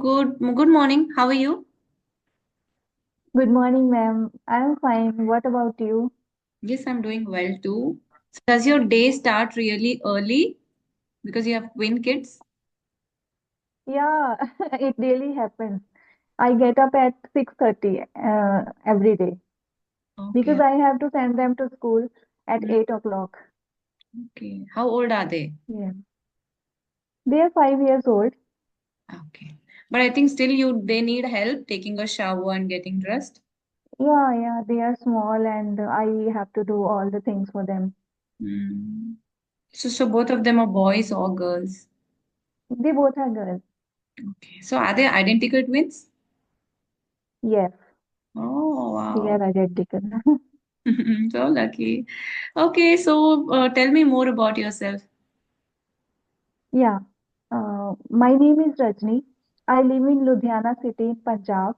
Good morning. How are you? Good morning, ma'am. I'm fine. What about you? Yes, I'm doing well too. So does your day start really early because you have twin kids? Yeah, it really happens. I get up at 6:30 every day because Okay. I have to send them to school at Mm, 8 o'clock. okay. How old are they? Yeah. They are 5 years old. Okay. But I think still they need help taking a shower and getting dressed. Yeah, they are small and I have to do all the things for them. Mm. So both of them are boys or girls? They both are girls. Okay. So are they identical twins? Yes, Oh, they wow. are identical. So lucky. Okay, so tell me more about yourself. Yeah. My name is Rajni. I live in Ludhiana city in Punjab.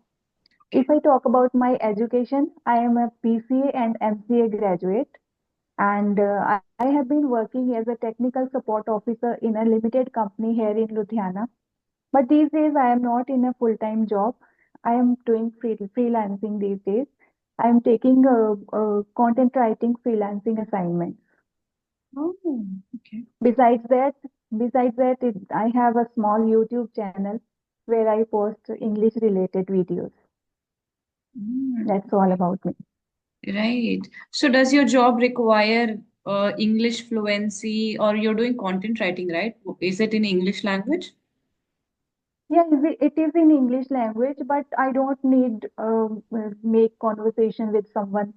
If I talk about my education, I am a PCA and MCA graduate, and I have been working as a technical support officer in a limited company here in Ludhiana. But these days, I am not in a full-time job. I am doing freelancing these days. I am taking content writing freelancing assignments. Oh, okay. Besides that, I have a small YouTube channel where I post English-related videos. Mm, That's all about me. right. So does your job require English fluency or you're doing content writing, right? Is it in English language? Yeah, it is in English language, but I don't need make conversation with someone.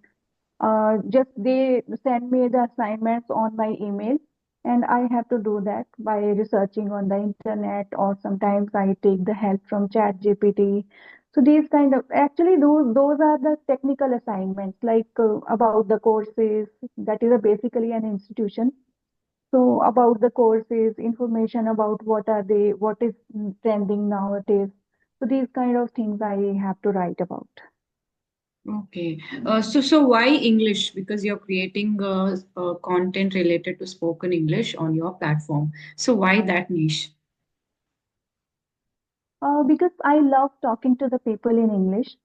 Just they send me the assignments on my email, and I have to do that by researching on the internet, or sometimes I take the help from Chat GPT. So these kind of actually those are the technical assignments, like about the courses. That is a basically an institution, so about the courses, information about what is trending nowadays. So these kind of things I have to write about. Okay. So why English? Because you're creating content related to spoken English on your platform. So why that niche? Because I love talking to the people in English.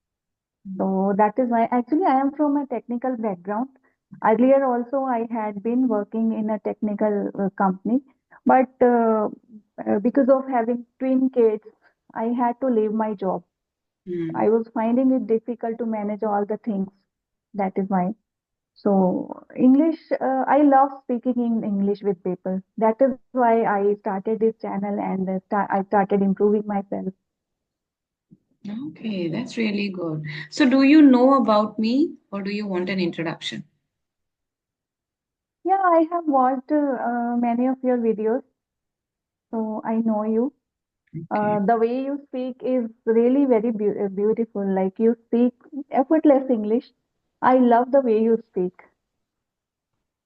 So that is why actually I am from a technical background. Earlier also I had been working in a technical company, but because of having twin kids, I had to leave my job. Hmm. I was finding it difficult to manage all the things. That is why. So English, I love speaking in English with people. That is why I started this channel and I started improving myself. Okay, that's really good. So do you know about me or do you want an introduction? Yeah, I have watched many of your videos, so I know you. Okay. The way you speak is really very beautiful. Like you speak effortless English. I love the way you speak.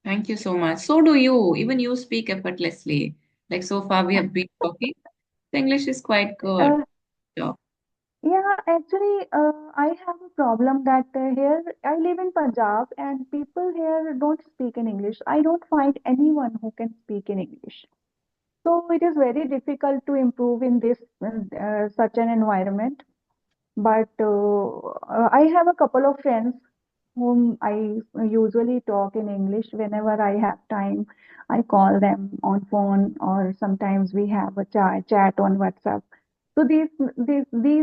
Thank you so much. So do you. Even you speak effortlessly. Like so far we have been talking. The English is quite good. Uh, So, Yeah, actually, I have a problem that here I live in Punjab and people here don't speak in English. I don't find anyone who can speak in English. So it is very difficult to improve in this such an environment. But I have a couple of friends whom I usually talk in English whenever I have time. I call them on phone or sometimes we have a chat on WhatsApp. So these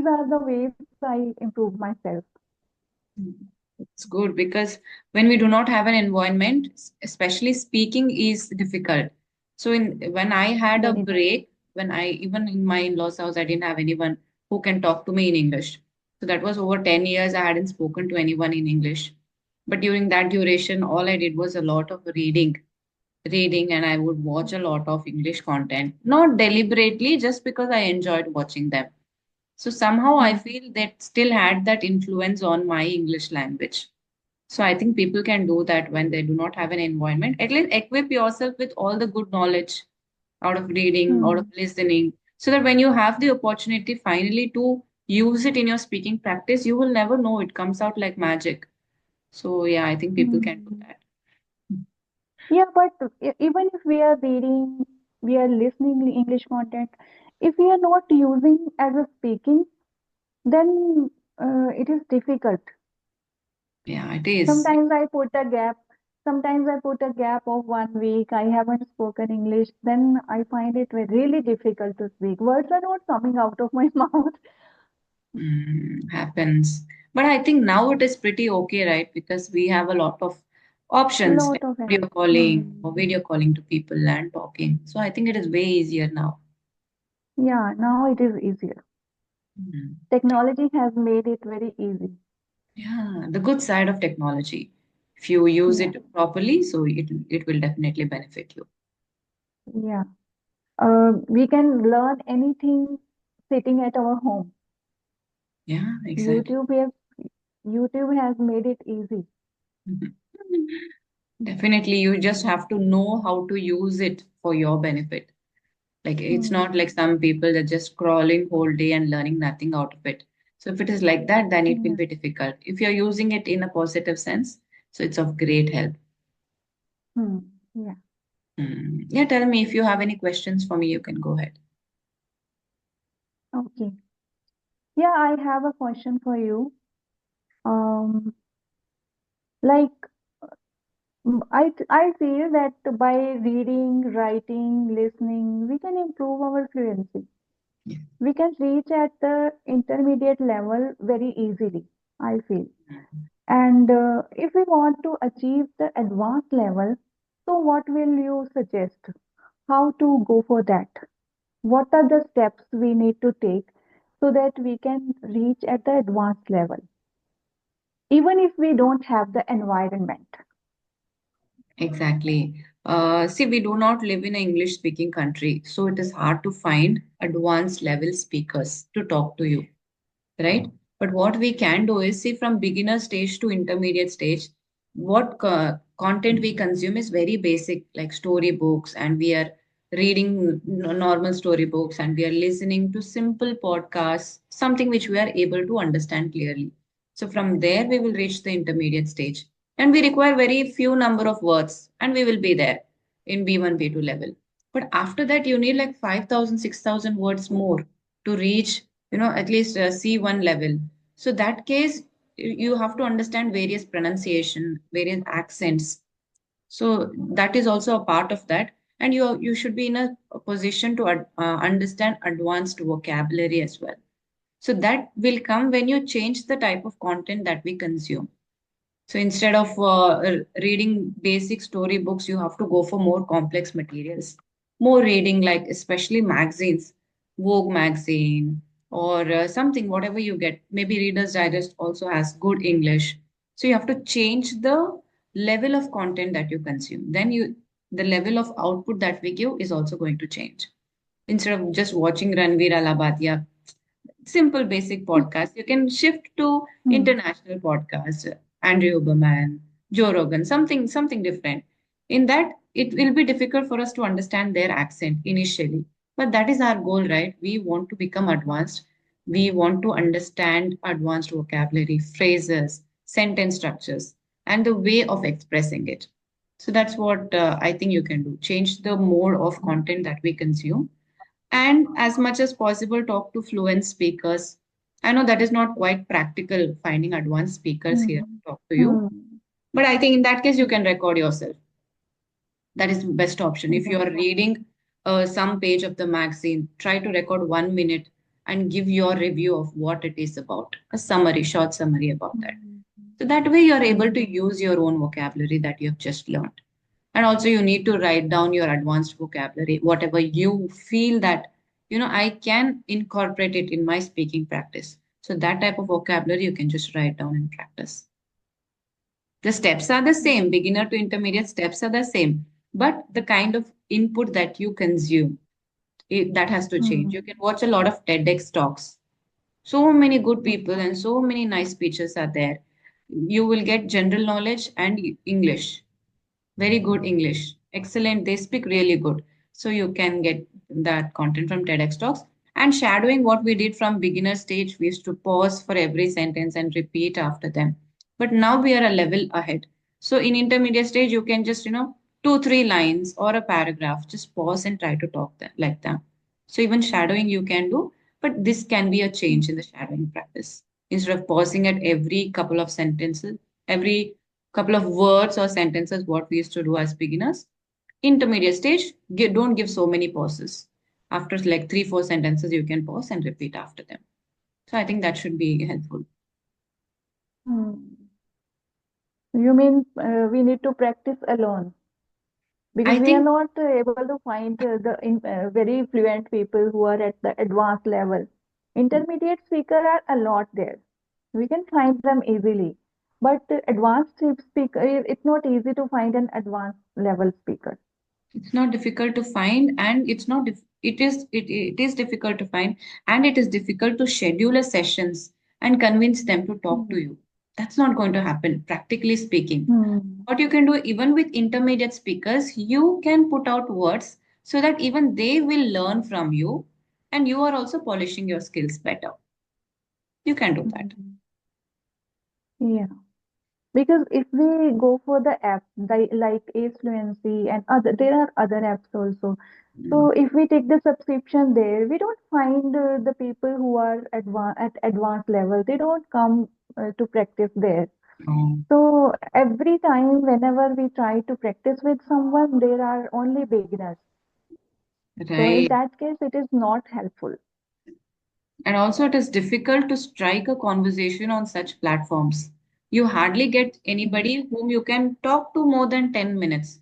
are the ways I improve myself. it's good because when we do not have an environment, especially speaking is difficult. So when I had a Very break, when I even in my in-laws house, I didn't have anyone who can talk to me in English. So that was over 10 years I hadn't spoken to anyone in English. But during that duration, all I did was a lot of reading and I would watch a lot of English content, not deliberately, just because I enjoyed watching them. So somehow I Hmm. feel that still had that influence on my English language. So I think people can do that when they do not have an environment. At least equip yourself with all the good knowledge out of reading, out of Hmm. listening, so that when you have the opportunity finally to use it in your speaking practice, you will never know it comes out like magic. So yeah, I think people can do Hmm. that. Yeah, but even if we are reading, we are listening English content. if we are not using as a speaking, then it is difficult. Yeah, it is. Sometimes I put a gap. Sometimes I put a gap of 1 week. I haven't spoken English. Then I find it really difficult to speak. Words are not coming out of my mouth. Happens. But I think now it is pretty okay, right? Because we have a lot of options Lot like of audio help. calling or Hmm. video calling to people and talking. So I think it is way easier now. Yeah, now it is easier. Mm. Technology has made it very easy. Yeah, the good side of technology. If you use Yeah, it properly, so it will definitely benefit you. yeah. We can learn anything sitting at our home. Yeah, exactly. YouTube has YouTube has made it easy. Mhm. Definitely, you just have to know how to use it for your benefit. Like it's not like Hmm. some people that just scrolling whole day and learning nothing out of it. So if it is like that, then it will Yeah. be difficult. If you're using it in a positive sense, so it's of great help. Hmm. Yeah. Yeah, tell me if you have any questions for me, you can go ahead. Okay. Yeah, I have a question for you. Um, like I feel that by reading, writing, listening, we can improve our fluency. Yeah. We can reach at the intermediate level very easily, I feel. And if we want to achieve the advanced level, so what will you suggest? How to go for that? What are the steps we need to take so that we can reach at the advanced level, even if we don't have the environment? Exactly. See, we do not live in an English speaking country, so it is hard to find advanced level speakers to talk to you, right? But what we can do is see from beginner stage to intermediate stage, what content we consume is very basic, like storybooks, and we are reading normal storybooks, and we are listening to simple podcasts, something which we are able to understand clearly. So from there, we will reach the intermediate stage, and we require very few number of words, and we will be there in B1, B2 level. But after that, you need like 5,000, 6,000 words more to reach at least C1 level. So that case, you have to understand various pronunciation, various accents. So that is also a part of that. And you should be in a position to understand advanced vocabulary as well. So that will come when you change the type of content that we consume. So instead of reading basic storybooks, you have to go for more complex materials. More reading, like especially magazines, Vogue magazine, or something, whatever you get. Maybe Reader's Digest also has good English. So you have to change the level of content that you consume. Then the level of output that we give is also going to change. Instead of just watching Ranveer Alabadia, simple basic podcast, you can shift to Hmm. international podcasts, Andrew Huberman, Joe Rogan, something different. In that, it will be difficult for us to understand their accent initially. But that is our goal, right? We want to become advanced. We want to understand advanced vocabulary, phrases, sentence structures, and the way of expressing it. So that's what I think you can do. Change the mode of content that we consume, and as much as possible talk to fluent speakers. I know that is not quite practical finding advanced speakers here Hmm. to talk to you, Hmm. but I think in that case you can record yourself. That is the best option. If you Yeah. are reading some page of the magazine, try to record 1 minute and give your review of what it is about, a summary, short summary about that. Hmm. So that way you are able Hmm. to use your own vocabulary that you have just learned. And also you need to write down your advanced vocabulary, whatever you feel that, I can incorporate it in my speaking practice. So that type of vocabulary you can just write down and practice. The steps are the same, beginner to intermediate steps are the same, but the kind of input that you consume, that has to change. You Hmm. can watch a lot of TEDx talks. So many good people and so many nice speeches are there. You will get general knowledge and English, very good English, excellent. They speak really good. So you can get that content from TEDx Talks. And shadowing, what we did from beginner stage, we used to pause for every sentence and repeat after them. But now we are a level ahead. So in intermediate stage, you can just, two, three lines or a paragraph, just pause and try to talk like them. So even shadowing you can do, but this can be a change in the shadowing practice. Instead of pausing at every couple of sentences, every couple of words or sentences, what we used to do as beginners, intermediate stage, don't give so many pauses. After like three, four sentences, you can pause and repeat after them. So I think that should be helpful. Hmm. You mean we need to practice alone because I we are think not able to find very fluent people who are at the advanced level. Intermediate speaker are a lot there. We can find them easily, but advanced speaker, it's not easy to find an advanced level speaker. it's not difficult to find, and it's not it is difficult to find, and it is difficult to schedule a sessions and convince them to talk to Hmm. you. That's not going to happen, practically speaking. Hmm. What you can do, even with intermediate speakers, you can put out words so that even they will learn from you, and you are also polishing your skills better. You can do that. Hmm. Yeah. Because if we go for the app, like Ace Fluency and other, there are other apps also. Mm. So if we take the subscription there, we don't find the people who are at advanced level. They don't come to practice there. Oh, So every time, whenever we try to practice with someone, there are only beginners. So in right. that case, it is not helpful. And also, it is difficult to strike a conversation on such platforms. You hardly get Mm. anybody whom you can talk to more than 10 minutes.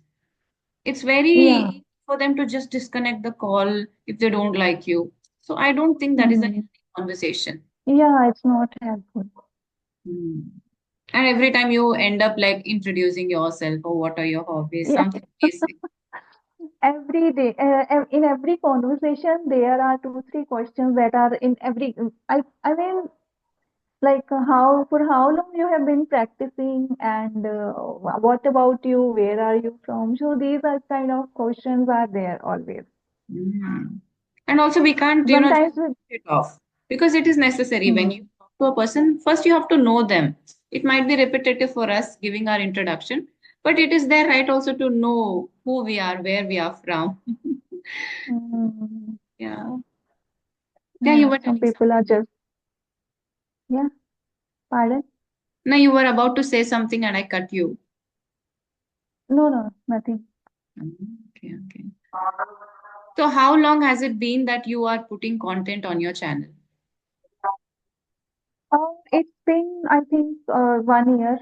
It's very Yeah. easy for them to just disconnect the call if they don't like you. So I don't think that is a Mm. healthy conversation. Yeah, it's not helpful. Hmm. And every time you end up like introducing yourself or what are your hobbies, Yeah. something basic. Every day, in every conversation, there are two, three questions that are in every. I mean, like how for how long you have been practicing, and what about you? Where are you from? So these are kind of questions are there always. Mm. And also, we can't, just Sometimes with. brush it off because it is necessary. When you Hmm. talk to a person, first you have to know them. It might be repetitive for us giving our introduction, but it is their right also to know who we are, where we are from. Hmm. Yeah. Yeah, you Yeah, were some telling people are something. just. Yeah, pardon. No, you were about to say something and I cut you. No, no, nothing. Okay, okay. So, how long has it been that you are putting content on your channel? It's been, I think, 1 year.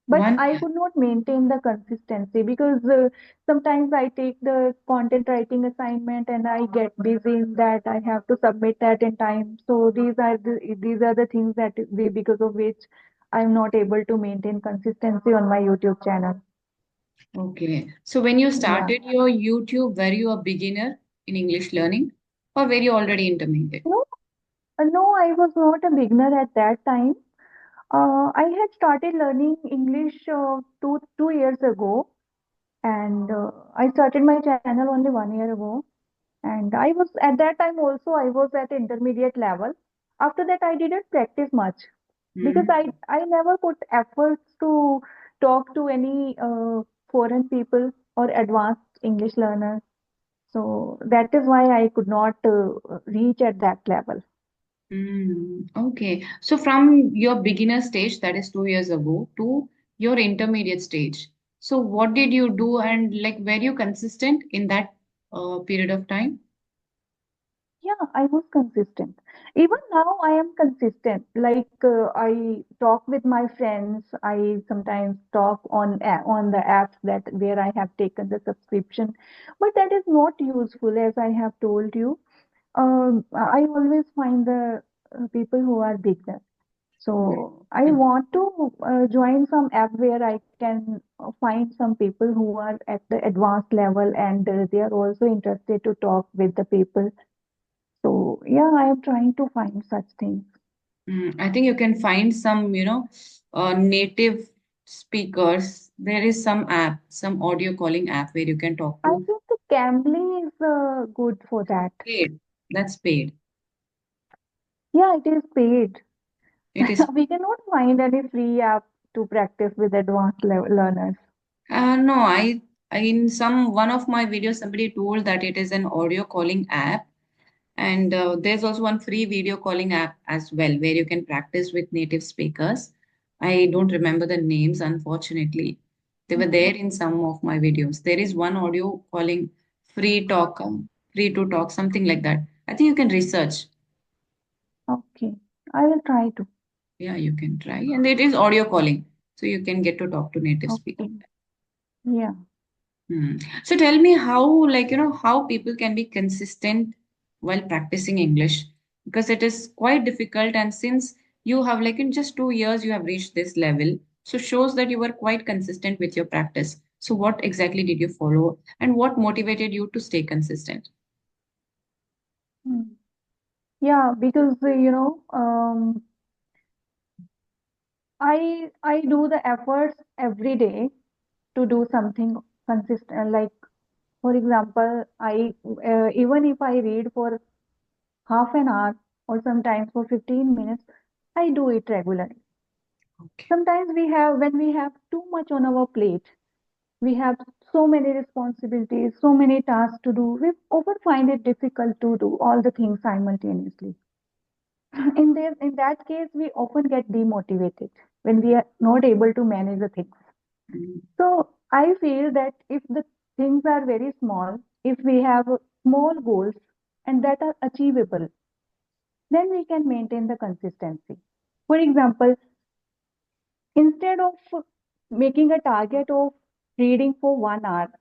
But One I year. could not maintain the consistency because sometimes I take the content writing assignment and I get busy in that I have to submit that in time. So these are the things that because of which I'm not able to maintain consistency on my YouTube channel. Okay. So, when you Yeah. started your YouTube, were you a beginner in English learning or were you already intermediate? No, no, I was not a beginner at that time. I had started learning English two years ago, and I started my channel only 1 year ago. And I was at that time also I was at intermediate level. After that, I didn't practice much because Hmm. I never put efforts to talk to any foreign people or advanced English learners. So that is why I could not reach at that level. Okay. So, from your beginner stage, that is 2 years ago, to your intermediate stage. So, what did you do and like were you consistent in that period of time? Yeah, I was consistent. Even now, I am consistent. Like I talk with my friends. I sometimes talk on the apps that where I have taken the subscription, but that is not useful, as I have told you. I always find the people who are beginners. So I Mm. want to join some app where I can find some people who are at the advanced level and they are also interested to talk with the people. So yeah, I am trying to find such things. I think you can find some, native speakers. There is some app, some audio calling app where you can talk I to. think the Cambly is good for that. Paid. That's paid. Yeah, it is paid. It is. We cannot find any free app to practice with advanced learners. No, in some one of my videos, somebody told that it is an audio calling app, And there's also one free video calling app as well where you can practice with native speakers. I don't remember the names, unfortunately. They were Mhm. there in some of my videos. There is one audio calling free talk, free to talk, something like that. I think you can research. Okay, I will try to. Yeah, you can try. And it is audio calling. So you can get to talk to native speakers. Okay, yeah. Hmm. So tell me how, like, how people can be consistent while practicing English because it is quite difficult. And since you have, like, in just 2 years, you have reached this level, so shows that you were quite consistent with your practice. So what exactly did you follow and what motivated you to stay consistent? Mm. Yeah, because I do the efforts every day to do something consistent. Like for example, I even if I read for half an hour or sometimes for 15 minutes, I do it regularly. Okay. Sometimes when we have too much on our plate, we have so many responsibilities, so many tasks to do. We often find it difficult to do all the things simultaneously. In that case, we often get demotivated when we are not able to manage the things. Mm, So I feel that if the things are very small, if we have small goals and that are achievable, then we can maintain the consistency. For example, instead of making a target of reading for 1 hour,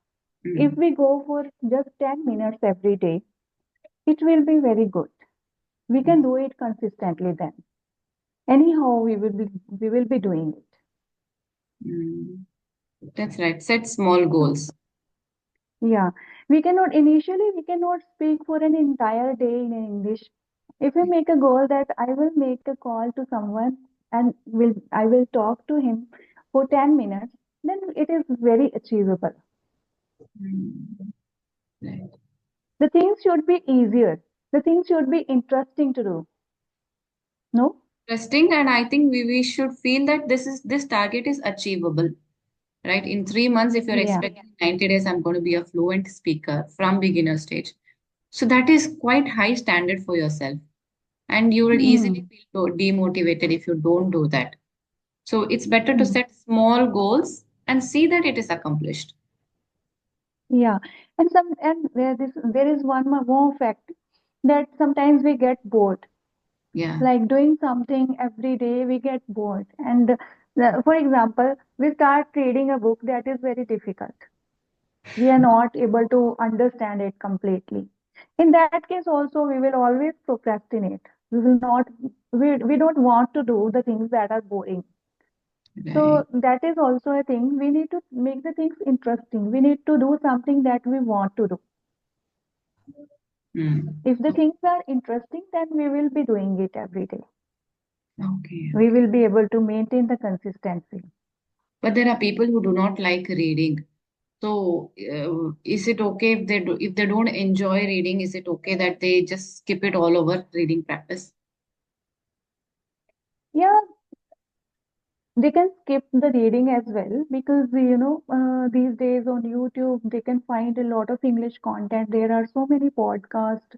if mm, we go for just 10 minutes every day, it will be very good. We mm, can do it consistently then. Anyhow, we will be doing it. mm. That's right. Set small So goals. yeah, we cannot speak for an entire day in English. If we make a goal that I will make a call to someone and I will talk to him for 10 minutes, then it is very achievable. Mm, right. The things should be easier. The things should be interesting to do. No? Interesting, and I think we should feel that this target is achievable, right? In 3 months, if you're Yeah. expecting 90 days, I'm going to be a fluent speaker from beginner stage. So that is quite high standard for yourself. And you will easily Hmm. feel demotivated if you don't do that. So it's better to Hmm. set small goals and see that it is accomplished. Yeah. And there is one more fact that sometimes we get bored. Yeah. Like doing something every day, we get bored. And for example, we start reading a book that is very difficult. We are not able to understand it completely. In that case, also, we will always procrastinate. We don't want to do the things that are boring. Right. So that is also a thing. We need to make the things interesting. We need to do something that we want to do. Hmm. If the things are interesting, then we will be doing it every day. Okay. We will be able to maintain the consistency. But there are people who do not like reading. So, is it okay if they don't enjoy reading? Is it okay that they just skip it all over reading practice? Yeah, they can skip the reading as well because these days on YouTube they can find a lot of English content. There are so many podcasts.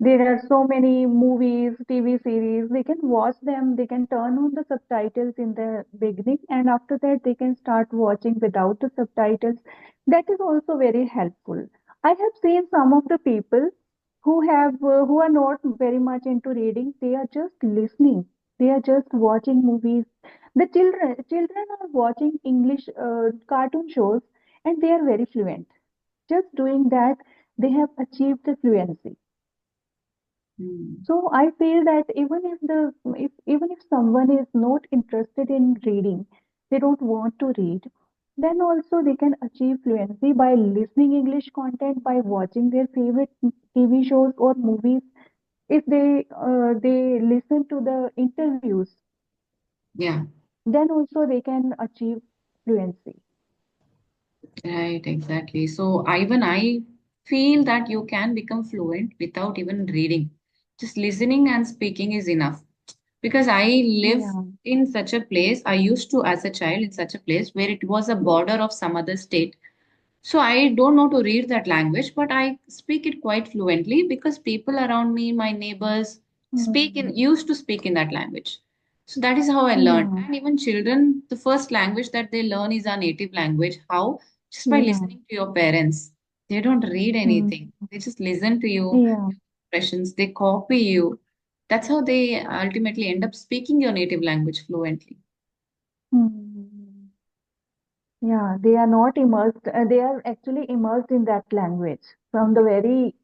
There are so many movies, TV series. They can watch them. They can turn on the subtitles in the beginning, and after that, they can start watching without the subtitles. That is also very helpful. I have seen some of the people who are not very much into reading. They are just listening. They are just watching movies. The children are watching English cartoon shows, and they are very fluent. Just doing that, they have achieved the fluency. Hmm. So I feel that even if someone is not interested in reading, they don't want to read, then also they can achieve fluency by listening English content, by watching their favorite TV shows or movies. If they listen to the interviews, Yeah. then also they can achieve fluency. Right, exactly. So I feel that you can become fluent without even reading. Just listening and speaking is enough. Because I live Yeah. in such a place, I used to, as a child, in such a place where it was a border of some other state. So I don't know to read that language, but I speak it quite fluently because people around me, my neighbors, Hmm. used to speak in that language. So that is how I learned. Yeah. And even children, the first language that they learn is our native language. How? Just by Yeah. listening to your parents. They don't read Hmm. anything. They just listen to you, Yeah. expressions, they copy you. That's how they ultimately end up speaking your native language fluently. Hmm. Yeah, they are not immersed, they are actually immersed in that language from the very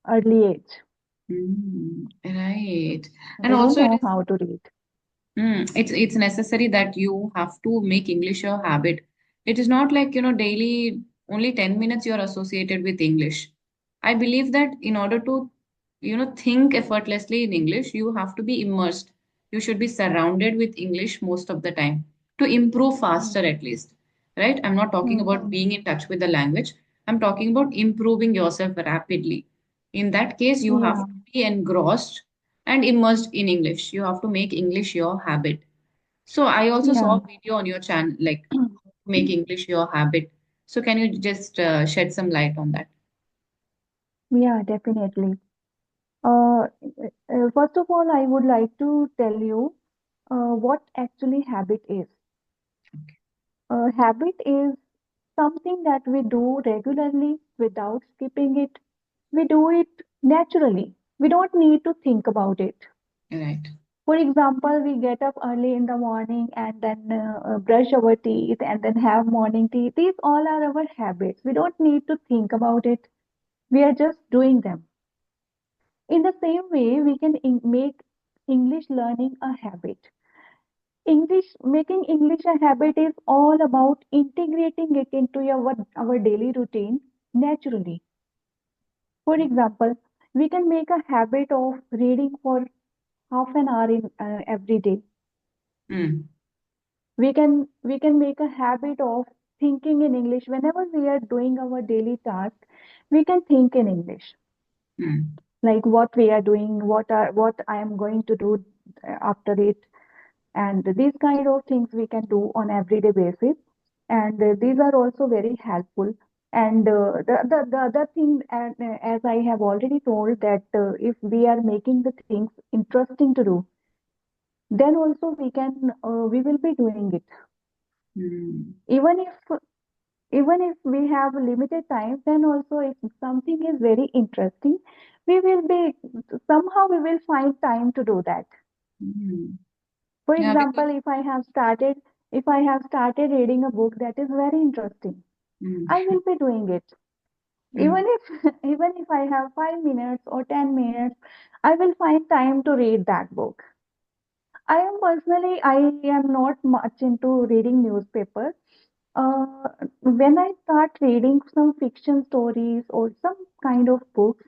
early age. Mm, right. And They don't also it know is how to read. it's necessary that you have to make English your habit. It is not like, daily only 10 minutes you're associated with English. I believe that in order to, think effortlessly in English, you have to be immersed. You should be surrounded with English most of the time to improve faster Hmm. at least. Right? I'm not talking about Hmm. being in touch with the language. I'm talking about improving yourself rapidly. In that case, you have Yeah, to be engrossed and immersed in English. You have to make English your habit. So I also saw yeah. a video on your channel, like make English your habit. So can you just shed some light on that? Yeah, definitely. First of all, I would like to tell you what actually habit is. Habit is something that we do regularly without skipping it. We do it naturally. We don't need to think about it. Right. For example, we get up early in the morning and then brush our teeth and then have morning tea. These all are our habits. We don't need to think about it. We are just doing them. In the same way, we can make English learning a habit. Making English a habit is all about integrating it into our daily routine naturally. For example, we can make a habit of reading for half an hour in every day. Mm, We can make a habit of thinking in English whenever we are doing our daily task. We can think in English, mm, like what we are doing, what I am going to do after it, and these kind of things we can do on everyday basis. And these are also very helpful. And the other thing, as I have already told, that if we are making the things interesting to do, then also we will be doing it. mm, Even if we have limited time, then also if something is very interesting, we will be somehow we will find time to do that. mm. For Yeah, example, because if I have started reading a book that is very interesting, mm, I will be doing it. mm, Even if even if I have 5 minutes or 10 minutes, I will find time to read that book. I am not much into reading newspaper. Uh, when I start reading some fiction stories or some kind of books,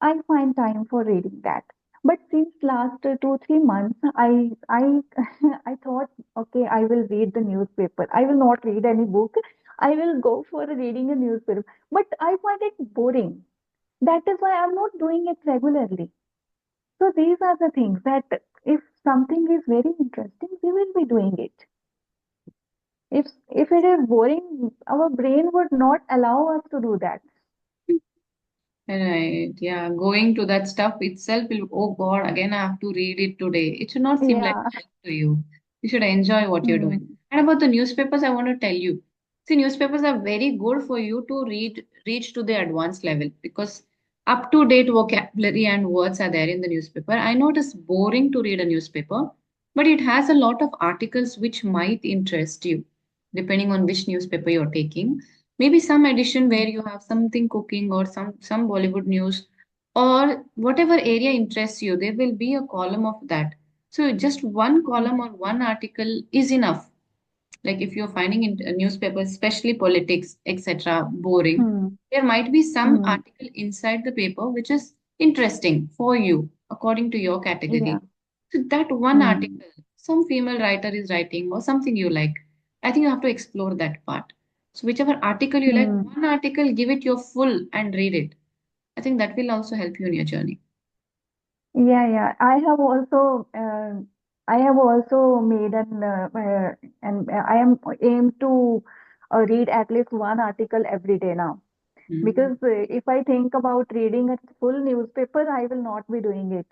I find time for reading that. But since last 2 3 months, I I thought, okay, I will read the newspaper. I will not read any book. I will go for reading a newspaper. But I find it boring. That is why I'm not doing it regularly. So these are the things that if something is very interesting, we will be doing it. If it is boring, our brain would not allow us to do that. right. Yeah, going to that stuff itself will, oh God, again I have to read it today. It should not seem like Yeah. work to you. You should enjoy what you're doing. Hmm. And about the newspapers, I want to tell you. See, newspapers are very good for you to reach to the advanced level because up to date vocabulary and words are there in the newspaper. I know it is boring to read a newspaper, but it has a lot of articles which might interest you, depending on which newspaper you're taking. Maybe some edition Hmm. where you have something cooking or some Bollywood news or whatever area interests you, there will be a column of that. So just one column or one article is enough. Like if you're finding in a newspaper, especially politics, etc., boring, Hmm. there might be some Hmm. article inside the paper which is interesting for you according to your Yeah. category. So that one Hmm. article, some female writer is writing or something you like, I think you have to explore that part. So whichever article you like, Hmm. one article, give it your full and read it. I think that will also help you in your journey. Yeah, yeah. I have also made an and I am aim to read at least one article every day now. Mm. Because if I think about reading a full newspaper, I will not be doing it.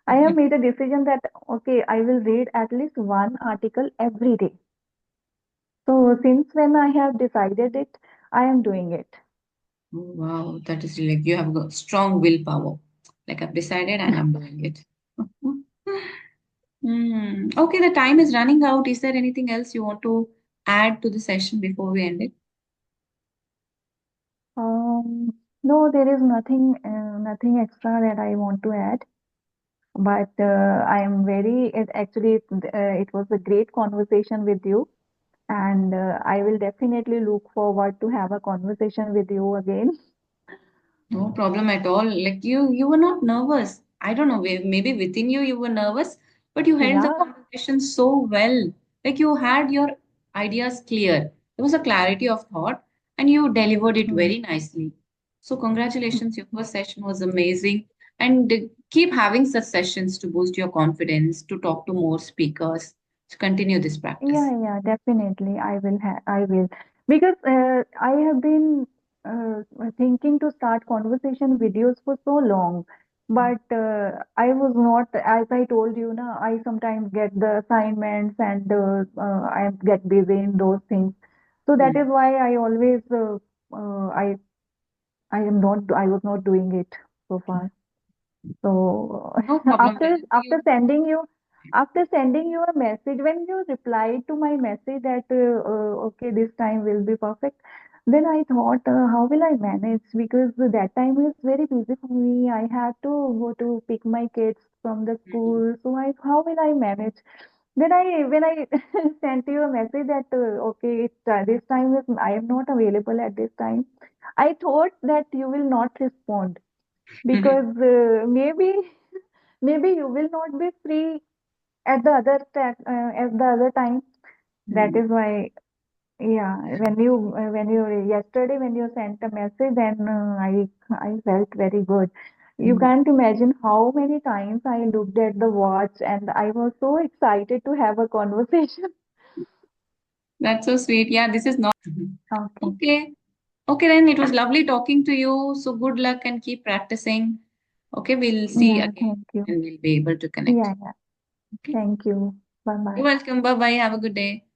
I have made a decision that, okay, I will read at least one article every day. So since when I have decided it, I am doing it. Oh, wow, that is really, like you have got strong willpower. Like I've decided and I'm doing it. Hmm. Okay, the time is running out. Is there anything else you want to add to the session before we end it? No, there is nothing extra that I want to add. But I am very, it actually, it was a great conversation with you. And I will definitely look forward to have a conversation with you again. No problem at all. Like you were not nervous. I don't know, maybe within you you were nervous, but you held the Yeah. conversation so well. Like you had your ideas clear. There was a clarity of thought, and you delivered it Hmm. very nicely. So congratulations, your first session was amazing. And keep having such sessions to boost your confidence, to talk to more speakers, to continue this practice. Yeah, definitely. I will. Because I have been thinking to start conversation videos for so long. But I was not, as I told you, na, I sometimes get the assignments and I get busy in those things. So that Hmm. is why I always, I was not doing it so far. So No problem. after sending you a message, when you replied to my message that okay, this time will be perfect, then I thought, how will I manage? Because that time is very busy for me. I had to go to pick my kids from the school. So how will I manage? Then when I sent you a message that okay, this time is I am not available at this time. I thought that you will not respond because maybe you will not be free at the at the other time. That Hmm. is why, yeah, when you yesterday when you sent a message, then I felt very good. You Hmm. can't imagine how many times I looked at the watch, and I was so excited to have a conversation. That's so sweet. Yeah, this is not. Okay. Okay. Okay, then it was lovely talking to you. So good luck and keep practicing. Okay, we'll see Yeah, again thank you. and we'll be able to connect. Yeah. Okay. Thank you. Bye You're bye. welcome. Bye bye. Have a good day.